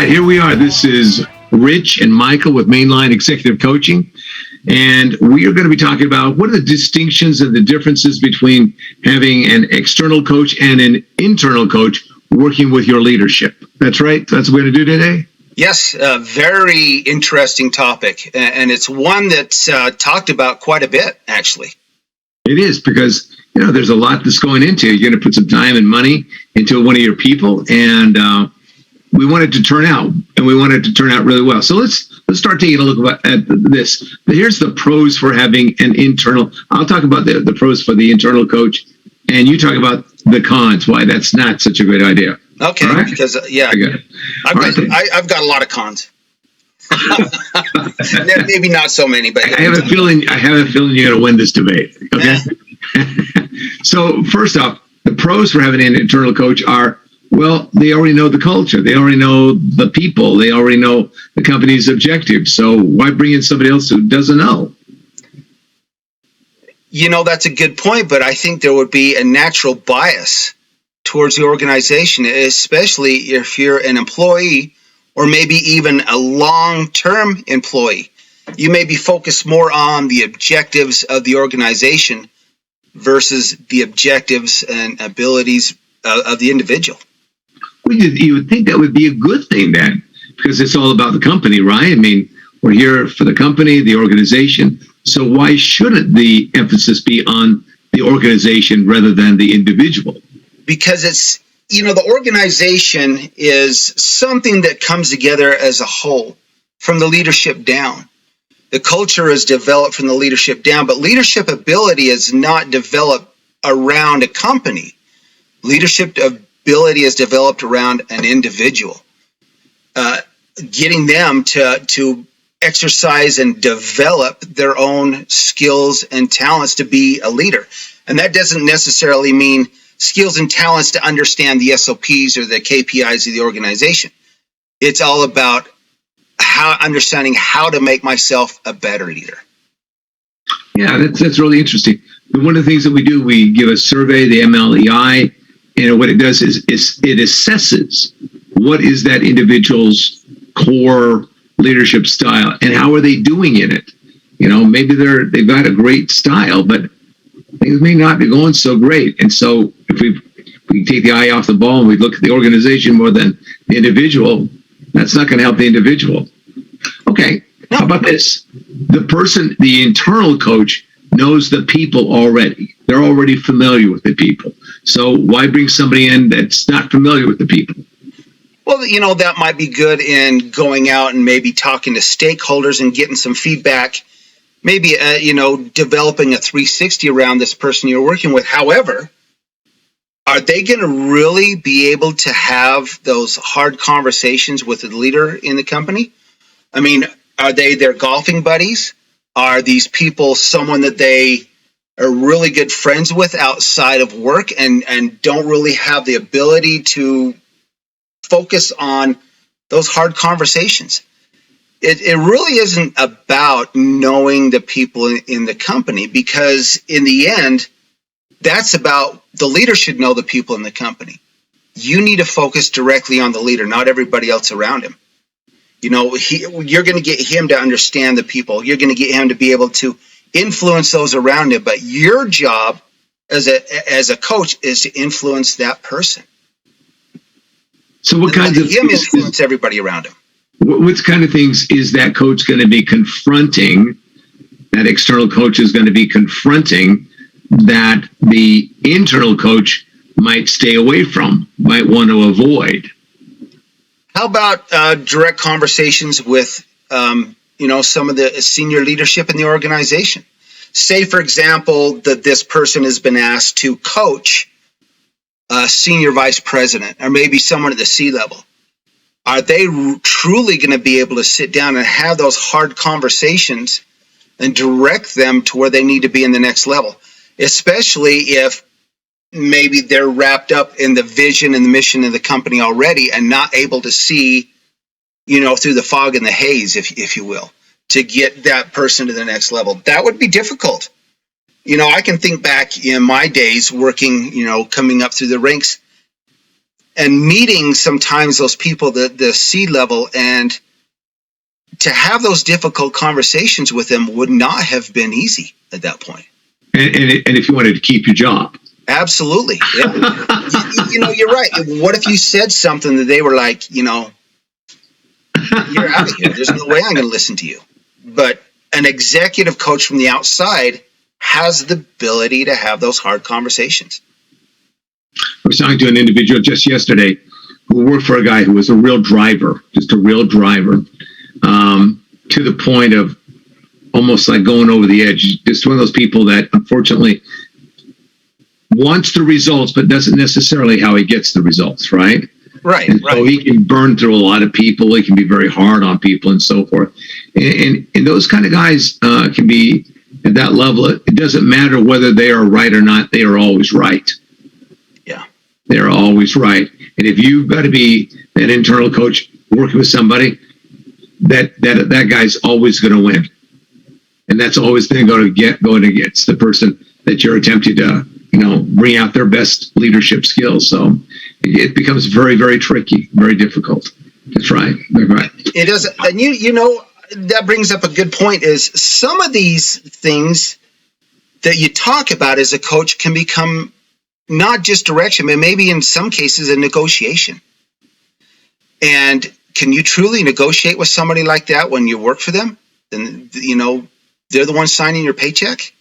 right, here we are. This is Rich and Michael with Mainline Executive Coaching. And we are going to be talking about what are the distinctions and the differences between having an external coach and an internal coach working with your leadership. That's right. That's what we're going to do today. Yes, a very interesting topic. And it's one that's talked about quite a bit, actually. It is because, there's a lot that's going into it. You're going to put some time and money into one of your people. And we want it to turn out, and we want it to turn out really well. So let's start taking a look at this. Here's the pros for having an internal. I'll talk about the pros for the internal coach, and you talk about the cons, why that's not such a great idea. Okay, right? Because I've got a lot of cons. Maybe not so many, but I have a feeling you're going to win this debate. Okay. So first off, the pros for having an internal coach are, well, they already know the culture. They already know the people. They already know the company's objectives. So why bring in somebody else who doesn't know? That's a good point, but I think there would be a natural bias towards the organization, especially if you're an employee or maybe even a long-term employee. You may be focused more on the objectives of the organization versus the objectives and abilities of the individual. Well, you would think that would be a good thing then, because it's all about the company, right? I mean, we're here for the company, the organization. So why shouldn't the emphasis be on the organization rather than the individual? Because it's, the organization is something that comes together as a whole from the leadership down. The culture is developed from the leadership down, but leadership ability is not developed around a company. Leadership ability is developed around an individual, getting them to exercise and develop their own skills and talents to be a leader. And that doesn't necessarily mean skills and talents to understand the SOPs or the KPIs of the organization. It's all about understanding how to make myself a better leader. Yeah, that's really interesting. One of the things that we do, we give a survey, the MLEI, and what it does is it assesses what is that individual's core leadership style and how are they doing in it. Maybe they've got a great style, but things may not be going so great. And so if we take the eye off the ball and we look at the organization more than the individual, that's not going to help the individual. Okay, how about this? The internal coach knows the people already. They're already familiar with the people. So why bring somebody in that's not familiar with the people? Well, that might be good in going out and maybe talking to stakeholders and getting some feedback. Maybe, developing a 360 around this person you're working with. However, are they going to really be able to have those hard conversations with the leader in the company? I mean, are they their golfing buddies? Are these people someone that they are really good friends with outside of work and don't really have the ability to focus on those hard conversations? It really isn't about knowing the people in the company, because in the end, that's about the leader should know the people in the company. You need to focus directly on the leader, not everybody else around him. You're going to get him to understand the people. You're going to get him to be able to influence those around him. But your job as a coach is to influence that person. So what kinds of him influence everybody around him? What kind of things is that coach going to be confronting? That external coach is going to be confronting that the internal coach might stay away from, might want to avoid. How about direct conversations with, some of the senior leadership in the organization? Say, for example, that this person has been asked to coach a senior vice president or maybe someone at the C-level. Are they truly going to be able to sit down and have those hard conversations and direct them to where they need to be in the next level? Especially if maybe they're wrapped up in the vision and the mission of the company already and not able to see, through the fog and the haze, if you will, to get that person to the next level. That would be difficult. I can think back in my days working, coming up through the ranks. meeting sometimes those people, the C level, and to have those difficult conversations with them would not have been easy at that point. And if you wanted to keep your job. Absolutely. Yeah. You're right. What if you said something that they were like, you're out of here. There's no way I'm going to listen to you. But an executive coach from the outside has the ability to have those hard conversations. I was talking to an individual just yesterday who worked for a guy who was a real driver, just a real driver, to the point of almost like going over the edge. Just one of those people that unfortunately wants the results, but doesn't necessarily how he gets the results, right? Right. And so he can burn through a lot of people. He can be very hard on people and so forth. And those kind of guys can be at that level. It doesn't matter whether they are right or not. They are always right. Yeah. They're always right. And if you've got to be that internal coach working with somebody, that guy's always going to win. And that's always going against the person that you're attempting to, bring out their best leadership skills. So it becomes very, very tricky, very difficult. That's right. That's right. It does. And that brings up a good point, is some of these things that you talk about as a coach can become not just direction, but maybe in some cases a negotiation. And can you truly negotiate with somebody like that when you work for them? Then, they're the ones signing your paycheck?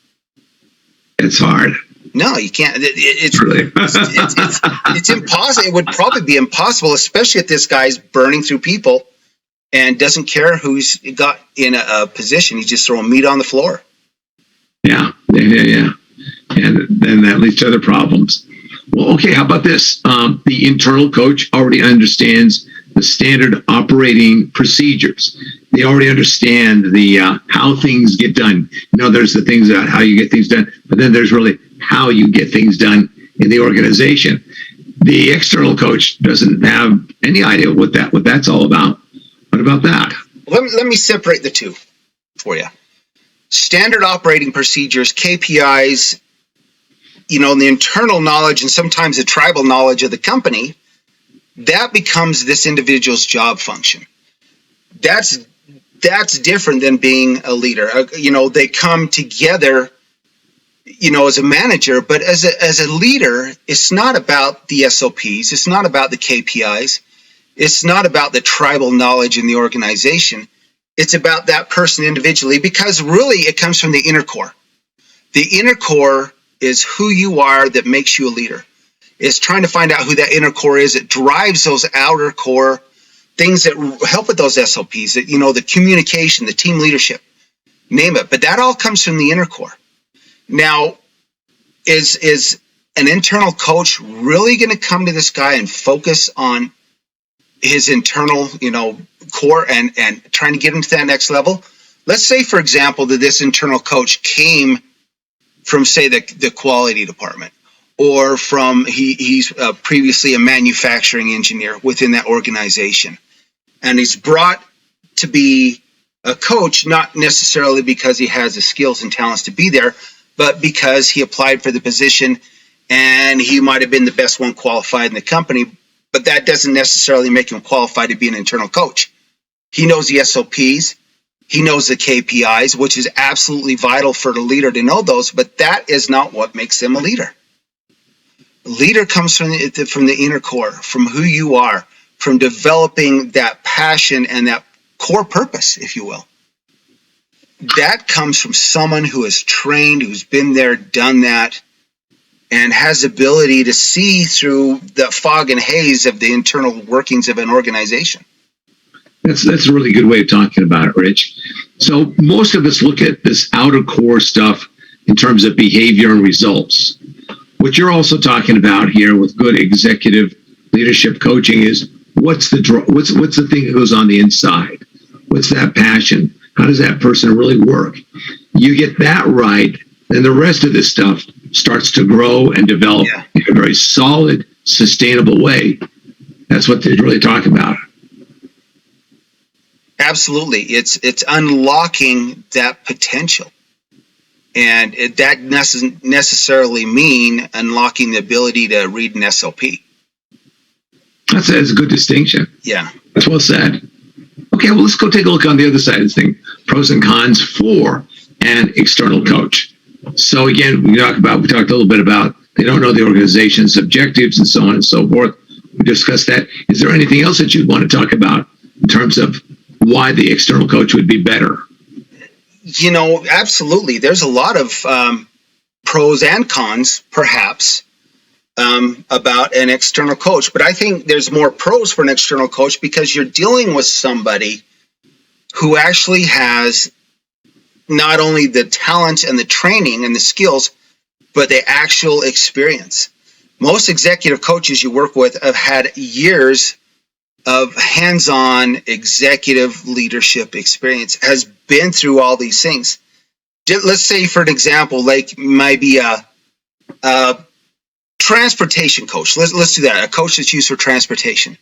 It's hard. No, you can't. It's really, it's impossible. It would probably be impossible, especially if this guy's burning through people and doesn't care who's got in a position. He's just throwing meat on the floor. Yeah. And then that leads to other problems. Well, okay, how about this? The internal coach already understands the standard operating procedures. They already understand the how things get done. There's the things about how you get things done, but then there's really how you get things done in the organization. The external coach doesn't have any idea what that's all about. What about that? Let me separate the two for you. Standard operating procedures, KPIs, the internal knowledge and sometimes the tribal knowledge of the company, that becomes this individual's job function. That's different than being a leader. They come together, as a manager, but as a leader, it's not about the SOPs. It's not about the KPIs. It's not about the tribal knowledge in the organization. It's about that person individually, because really it comes from the inner core. The inner core is who you are that makes you a leader. It's trying to find out who that inner core is. It drives those outer core things that help with those SOPs, that, the communication, the team leadership, name it. But that all comes from the inner core. Now, is an internal coach really going to come to this guy and focus on his internal, core and trying to get him to that next level? Let's say, for example, that this internal coach came from, say, the quality department, or from he's previously a manufacturing engineer within that organization, and he's brought to be a coach, not necessarily because he has the skills and talents to be there, but because he applied for the position and he might have been the best one qualified in the company, but that doesn't necessarily make him qualified to be an internal coach. He knows the SOPs. He knows the KPIs, which is absolutely vital for the leader to know those, but that is not what makes them a leader. A leader comes from the inner core, from who you are, from developing that passion and that core purpose, if you will. That comes from someone who is trained, who's been there, done that, and has the ability to see through the fog and haze of the internal workings of an organization. That's a really good way of talking about it, Rich. So most of us look at this outer core stuff in terms of behavior and results. What you're also talking about here with good executive leadership coaching is what's the thing that goes on the inside? What's that passion? How does that person really work? You get that right, then the rest of this stuff starts to grow and develop in a very solid, sustainable way. That's what they're really talking about. Absolutely. It's unlocking that potential. And that doesn't necessarily mean unlocking the ability to read an SOP. That's a good distinction. Yeah. That's well said. Okay, well, let's go take a look on the other side of the thing. Pros and cons for an external coach. So again, we talked a little bit about they don't know the organization's objectives and so on and so forth. We discussed that. Is there anything else that you'd want to talk about in terms of why the external coach would be better? Absolutely. There's a lot of pros and cons, perhaps, about an external coach. But I think there's more pros for an external coach because you're dealing with somebody who actually has not only the talent and the training and the skills, but the actual experience. Most executive coaches you work with have had years of hands-on executive leadership experience, has been through all these things. Let's say, for an example, like maybe a transportation coach. Let's do that. A coach that's used for transportation.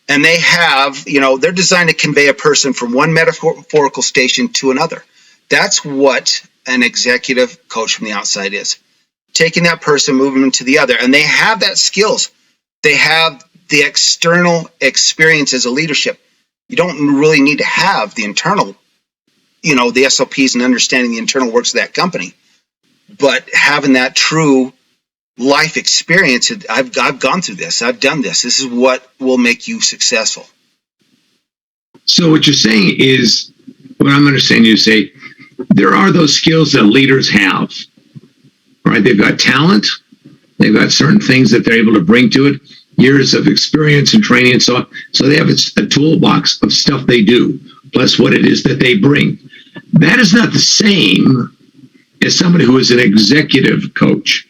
And they have, they're designed to convey a person from one metaphorical station to another. That's what an executive coach from the outside is. Taking that person, moving them to the other. And they have that skills. They have the external experience as a leadership. You don't really need to have the internal, the SOPs and understanding the internal works of that company. But having that true life experience, I've gone through this. I've done this. This is what will make you successful. So what you're saying is, what I'm understanding you say, there are those skills that leaders have, right? They've got talent. They've got certain things that they're able to bring to it, years of experience and training and so on. So they have a toolbox of stuff they do, plus what it is that they bring. That is not the same as somebody who is an executive coach.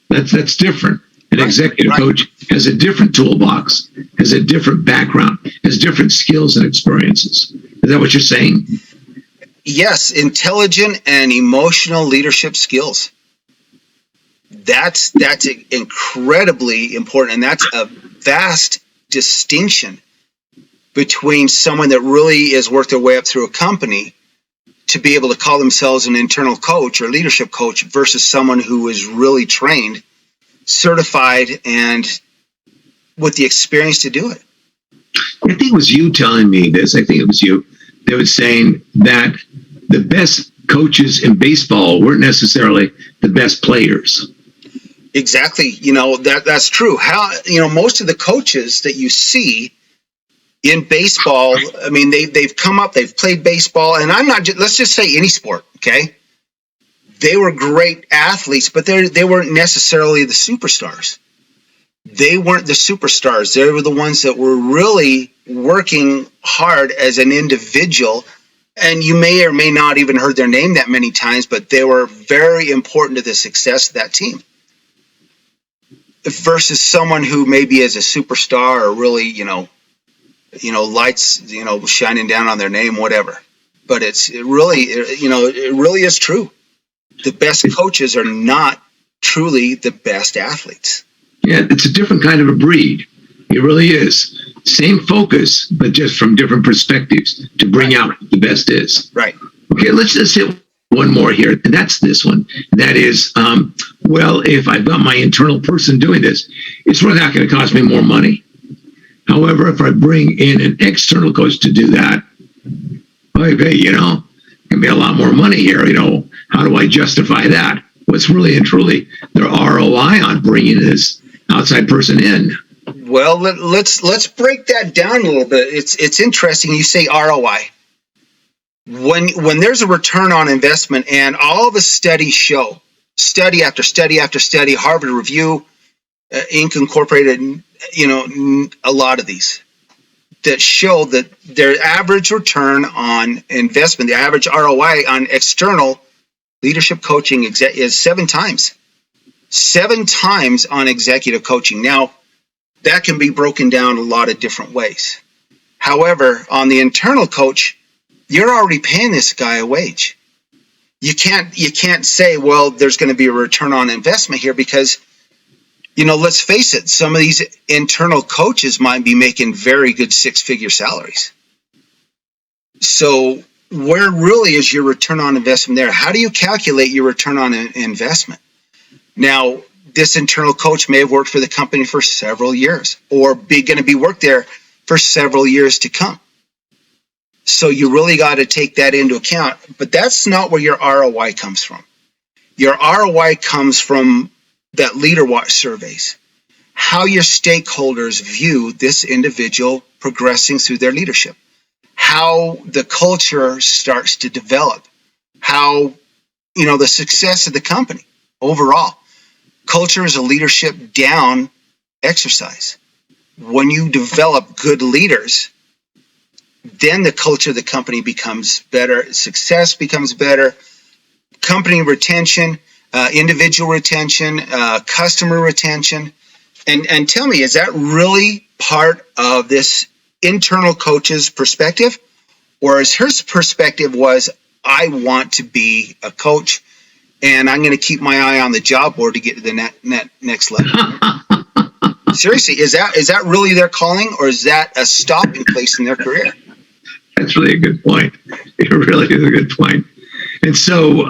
That's different. An executive coach has a different toolbox, has a different background, has different skills and experiences. Is that what you're saying? Yes, intelligent and emotional leadership skills. That's incredibly important, and that's a vast distinction between someone that really has worked their way up through a company to be able to call themselves an internal coach or leadership coach versus someone who is really trained, certified, and with the experience to do it. I think it was you telling me this. I think it was you that was saying that the best coaches in baseball weren't necessarily the best players. Exactly. That's true. Most of the coaches that you see in baseball, I mean, they've come up, they've played baseball, and let's just say any sport, okay? They were great athletes, but they weren't necessarily the superstars. They weren't the superstars. They were the ones that were really working hard as an individual, and you may or may not even heard their name that many times, but they were very important to the success of that team. Versus someone who maybe is a superstar or really, lights, shining down on their name, whatever. But it really is true. The best coaches are not truly the best athletes. Yeah, it's a different kind of a breed. It really is. Same focus, but just from different perspectives to bring out what the best is. Right. Okay, let's just hit one more here, and that's this one. That is, if I've got my internal person doing this, it's really not going to cost me more money. However, if I bring in an external coach to do that, okay, can be a lot more money here. How do I justify that? What's really and truly the ROI on bringing this outside person in? Well, let's break that down a little bit. It's interesting you say ROI. When there's a return on investment, and all the studies show, study after study after study, Harvard Review, Inc. Incorporated, a lot of these that show that their average return on investment, the average ROI on external leadership coaching is 7 times. 7 times on executive coaching. Now, that can be broken down a lot of different ways. However, on the internal coach, you're already paying this guy a wage. You can't say, well, there's going to be a return on investment here because, let's face it, some of these internal coaches might be making very good 6-figure salaries. So where really is your return on investment there? How do you calculate your return on investment? Now, this internal coach may have worked for the company for several years or going to be worked there for several years to come. So you really got to take that into account. But that's not where your ROI comes from. Your ROI comes from that leader watch surveys, how your stakeholders view this individual progressing through their leadership, how the culture starts to develop, how, the success of the company overall. Culture is a leadership down exercise. When you develop good leaders, then the culture of the company becomes better, success becomes better, company retention, individual retention, customer retention. And tell me, is that really part of this internal coach's perspective? Or is her perspective was, I want to be a coach and I'm going to keep my eye on the job board to get to the next level? Seriously, is that really their calling, or is that a stopping place in their career? That's really a good point. It really is a good point. And so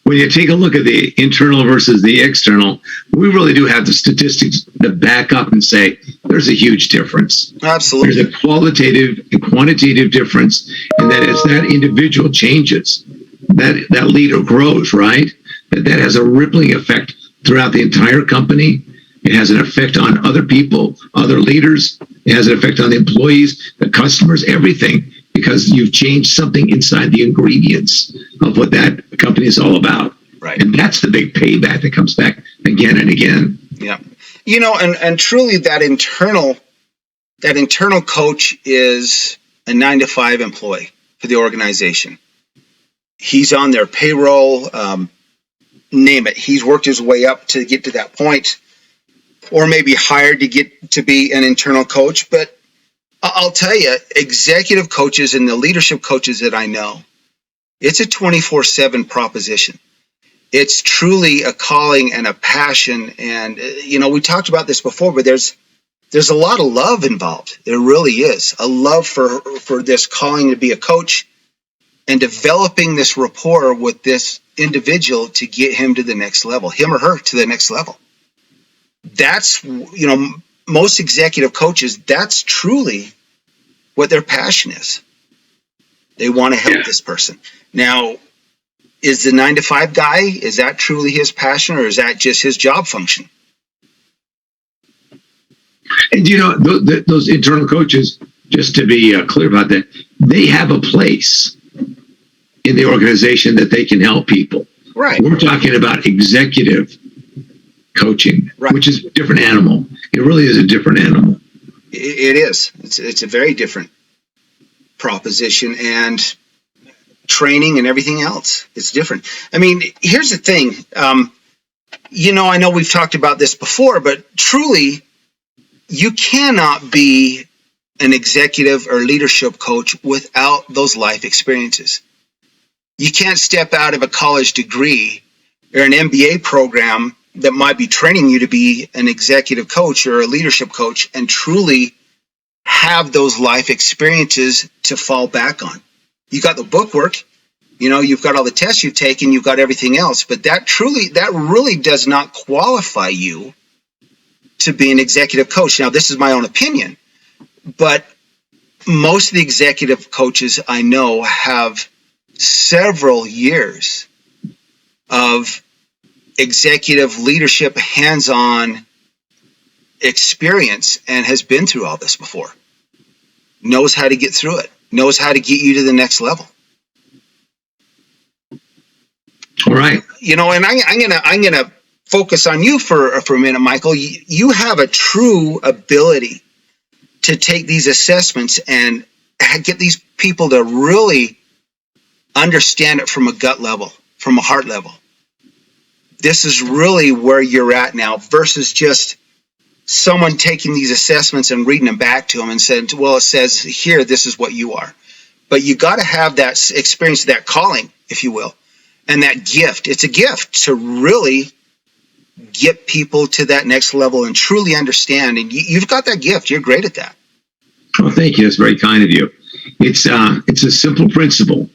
when you take a look at the internal versus the external, we really do have the statistics to back up and say there's a huge difference. Absolutely. There's a qualitative and quantitative difference, and that as that individual changes, that leader grows, right? That has a rippling effect throughout the entire company. It has an effect on other people, other leaders. It has an effect on the employees, the customers, everything, because you've changed something inside the ingredients of what that company is all about. Right. And that's the big payback that comes back again and again. Yeah. And truly that internal coach is a 9-to-5 employee for the organization. He's on their payroll, name it. He's worked his way up to get to that point, or maybe hired to get to be an internal coach. But I'll tell you, executive coaches and the leadership coaches that I know, it's a 24/7 proposition. It's truly a calling and a passion. And, we talked about this before, but there's a lot of love involved. There really is a love for this calling to be a coach and developing this rapport with this individual to get him to the next level, him or her to the next level. That's, most executive coaches, that's truly what their passion is. They want to help this person. Now, is the 9-to-5 guy, is that truly his passion, or is that just his job function? And those internal coaches, just to be clear about that, they have a place in the organization that they can help people. Right. We're talking about executive coaching, right, which is a different animal. It really is a different animal. It is. It's a very different proposition, and training and everything else. It's different. I mean, here's the thing. I know we've talked about this before, but truly, you cannot be an executive or leadership coach without those life experiences. You can't step out of a college degree or an MBA program that might be training you to be an executive coach or a leadership coach and truly have those life experiences to fall back on. You got the book work, you've got all the tests you've taken, you've got everything else, but that really does not qualify you to be an executive coach. Now, this is my own opinion, but most of the executive coaches I know have several years of executive leadership, hands-on experience, and has been through all this before. Knows how to get through it. Knows how to get you to the next level. All right. And I'm gonna focus on you for a minute, Michael. You have a true ability to take these assessments and get these people to really understand it from a gut level, from a heart level. This is really where you're at now versus just someone taking these assessments and reading them back to them and saying, well, it says here, this is what you are. But you got to have that experience, that calling, if you will, and that gift. It's a gift to really get people to that next level and truly understand. And you've got that gift. You're great at that. Well, thank you. That's very kind of you. It's a simple principle.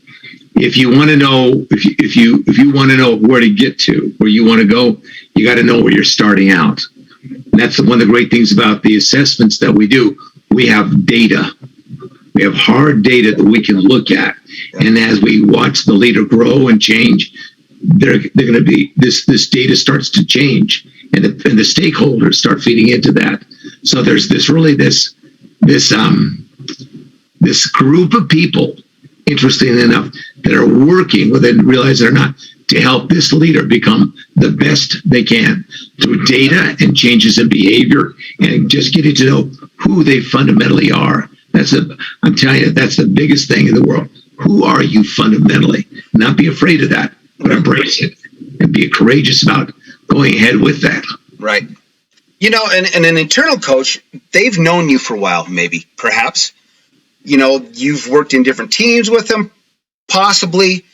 if you want to know, if you want to know where to get to, where you want to go, you got to know where you're starting out. And that's one of the great things about the assessments that we do. We have data. We have hard data that we can look at. And as we watch the leader grow and change, they're going to be, this data starts to change, and the stakeholders start feeding into that. So there's this group of people, interestingly enough, that are working, whether they realize it or not, to help this leader become the best they can through data and changes in behavior and just getting to know who they fundamentally are. I'm telling you, that's the biggest thing in the world. Who are you fundamentally? Not be afraid of that, but embrace it and be courageous about going ahead with that. Right. You know, and an internal coach, they've known you for a while, maybe, perhaps. You know, you've worked in different teams with them, possibly,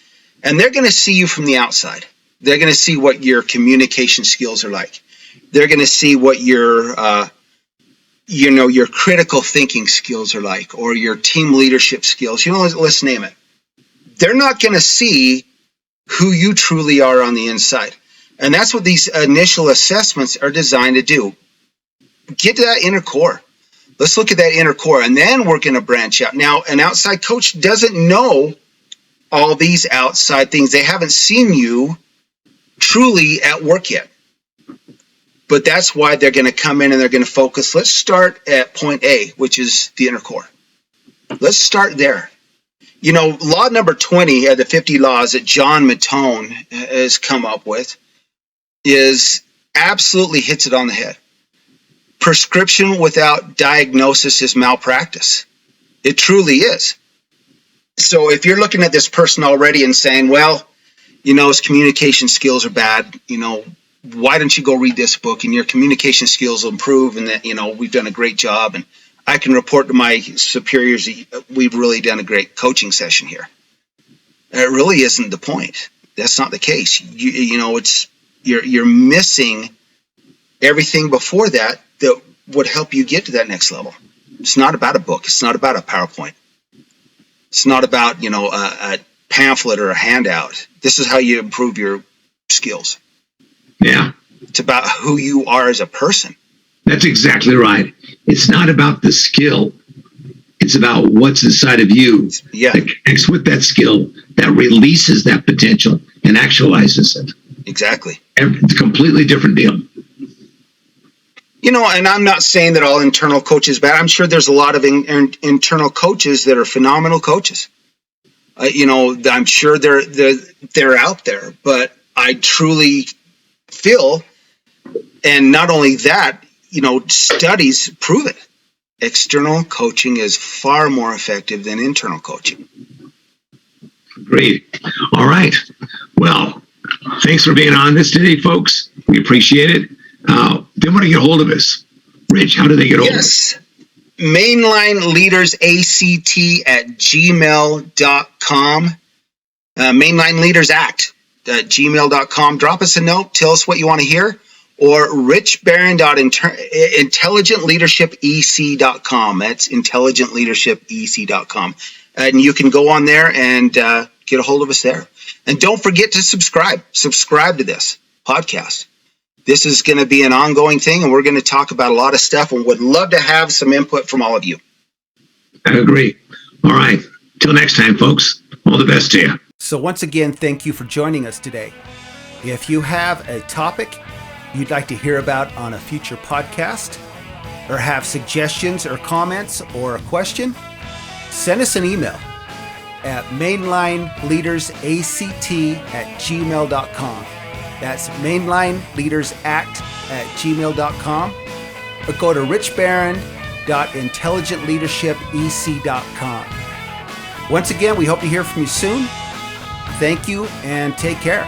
and they're going to see you from the outside. They're going to see what your communication skills are like. They're going to see what your critical thinking skills are like, or your team leadership skills. You know, let's name it. They're not going to see who you truly are on the inside. And that's what these initial assessments are designed to do. Get to that inner core. Let's look at that inner core, and then we're going to branch out. Now, an outside coach doesn't know all these outside things. They haven't seen you truly at work yet. But that's why they're going to come in and they're going to focus. Let's start at point A, which is the inner core. Let's start there. You know, law number 20 of the 50 laws that John Mattone has come up with absolutely hits it on the head. Prescription without diagnosis is malpractice. It truly is. So if you're looking at this person already and saying, well, you know, his communication skills are bad, you know, why don't you go read this book and your communication skills will improve, and that, you know, we've done a great job and I can report to my superiors we've really done a great coaching session here. It really isn't the point. That's not the case. You know, it's you're missing everything before that would help you get to that next level. It's not about a book. It's not about a PowerPoint. It's not about, you know, a pamphlet or a handout. This is how you improve your skills. Yeah. It's about who you are as a person. That's exactly right. It's not about the skill. It's about what's inside of you that connects with that skill, that releases that potential and actualizes it. Exactly. It's a completely different deal. You know, and I'm not saying that all internal coaches are bad. I'm sure there's a lot of internal coaches that are phenomenal coaches. You know, I'm sure they're out there, but I truly feel, and not only that, you know, studies prove it. External coaching is far more effective than internal coaching. Great. All right. Well, thanks for being on this today, folks. We appreciate it. They want to get a hold of us. Rich, how do they get a hold of us? Yes. Mainline Leaders ACT at gmail.com. Mainline Leaders Act at gmail.com. Drop us a note. Tell us what you want to hear. Or richbarron.intelligentleadershipec.com. That's intelligentleadershipec.com. And you can go on there and get a hold of us there. And don't forget to subscribe. Subscribe to this podcast. This is going to be an ongoing thing, and we're going to talk about a lot of stuff, and would love to have some input from all of you. I agree. All right. Till next time, folks. All the best to you. So once again, thank you for joining us today. If you have a topic you'd like to hear about on a future podcast, or have suggestions or comments or a question, send us an email at mainlineleadersact@gmail.com. That's mainlineleadersact@gmail.com. Or go to richbarron.intelligentleadershipec.com. Once again, we hope to hear from you soon. Thank you and take care.